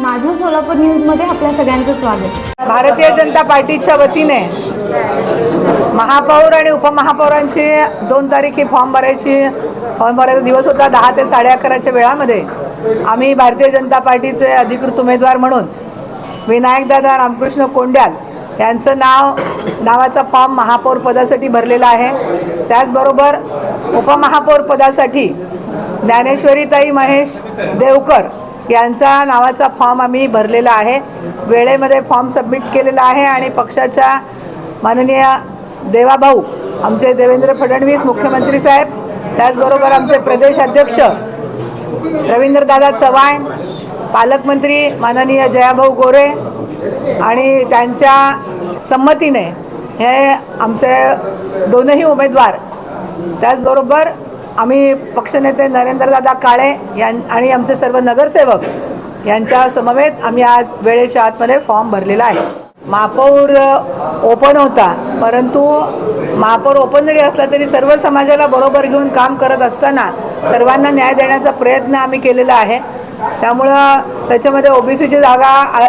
माझं सोलापूर न्यूजमध्ये आपल्या सगळ्यांचं स्वागत। भारतीय जनता पार्टीच्या वतीने महापौर आणि उपमहापौरांची 2 तारीख फॉर्म भरायचा दिवस होता। 10 ते 11:30च्या वेळामध्ये आम्ही भारतीय जनता पार्टीचे अधिकृत उमेदवार म्हणून विनायकदादा रामकृष्ण कोंड्याल यांचं नावाचा फॉर्म महापौर पदासाठी भरलेला आहे। त्याचबरोबर उपमहापौर पदासाठी ज्ञानेश्वरीताई महेश देवकर यांचा नावाचा फॉर्म आम्ही भरलेला आहे। वेळेमध्ये फॉर्म सबमिट केलेला आहे आणि पक्षाच्या माननीय देवाभाऊ आमचे देवेंद्र फडणवीस मुख्यमंत्री साहेब, त्याचबरोबर आमचे प्रदेश अध्यक्ष रवींद्रदादा चव्हाण, पालकमंत्री माननीय जयाभाऊ गोरे आणि त्यांच्या संमतीने हे आमचे दोनही उमेदवार, त्याचबरोबर आम्ही पक्षनेते नरेंद्रदादा काळे आणि आमचे सर्व नगरसेवक यांच्या समवेत आम्ही आज वेळेच्या आतमध्ये फॉर्म भरलेला आहे। महापौर ओपन होता, परंतु महापौर ओपन जरी असला तरी सर्व समाजाला बरोबर घेऊन काम करत असताना सर्वांना न्याय देण्याचा प्रयत्न आम्ही केलेला आहे। त्यामुळं त्याच्यामध्ये ओबीसीची जागा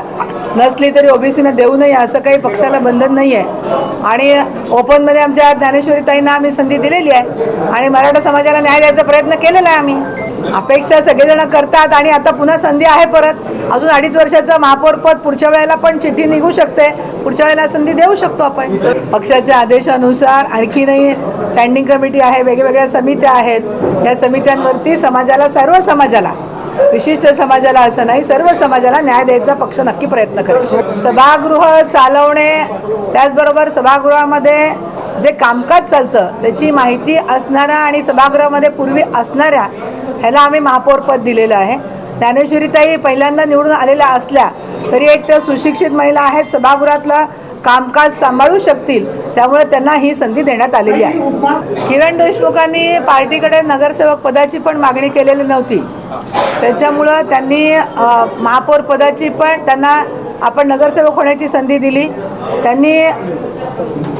नसली तरी ओबीसीने देऊ नये असं काही पक्षाला बंधन नाही आहे आणि ओपनमध्ये आमच्या ज्ञानेश्वरीताईंना आम्ही संधी दिलेली आहे आणि मराठा समाजाला न्याय द्यायचा प्रयत्न केलेला आहे आम्ही। अपेक्षा सगळेजण करतात आणि आता पुन्हा संधी आहे, परत अजून 2.5 वर्षाचं महापौर पद पुढच्या वेळेला पण चिठ्ठी निघू शकते, पुढच्या वेळेला संधी देऊ शकतो आपण। पक्षाच्या आदेशानुसार आणखीनही स्टँडिंग कमिटी आहे, वेगवेगळ्या समित्या आहेत। या समित्यांवरती समाजाला, सर्व समाजाला, विशिष्ट समाजाला असं नाही, सर्व समाजाला न्याय द्यायचा पक्ष नक्की प्रयत्न करेल। सभागृह चालवणे, त्याचबरोबर सभागृहामध्ये जे कामकाज चालतं त्याची माहिती असणारा आणि सभागृहामध्ये पूर्वी असणाऱ्या ह्याला आम्ही महापौर पद दिलेलं आहे। ज्ञानेश्वरीताई पहिल्यांदा निवडून आलेल्या असल्या तरी एक त्या सुशिक्षित महिला आहेत, सभागृहातलं कामकाज सांभाळू शकतील, त्यामुळे त्यांना ही संधी देण्यात आलेली आहे। किरण देशमुखांनी पार्टीकडे नगरसेवक पदाची पण मागणी केलेली नव्हती, त्याच्यामुळं त्यांनी महापौर पदाची पण त्यांना आपण नगरसेवक होण्याची संधी दिली। त्यांनी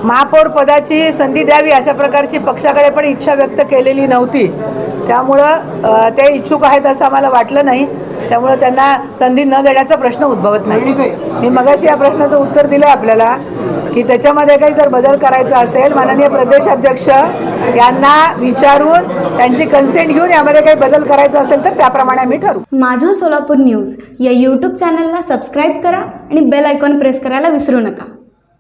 महापौर पदाची संधी द्यावी अशा प्रकारची पक्षाकडे पण इच्छा व्यक्त केलेली नव्हती, त्यामुळं ते इच्छुक आहेत असं आम्हाला वाटलं नाही, त्यामुळे त्यांना संधी न देण्याचा प्रश्न उद्भवत नाही। मी मगाशी या प्रश्नाचं उत्तर दिलं आपल्याला की त्याच्यामध्ये काही जर बदल करायचा असेल माननीय प्रदेश अध्यक्ष यांना विचारून त्यांची कन्सेंट घेऊन यामध्ये काही बदल करायचा असेल तर त्याप्रमाणे आम्ही ठरवू। माझं सोलापूर न्यूज या यूट्यूब चॅनलला सबस्क्राईब करा आणि बेल आयकॉन प्रेस करायला विसरू नका।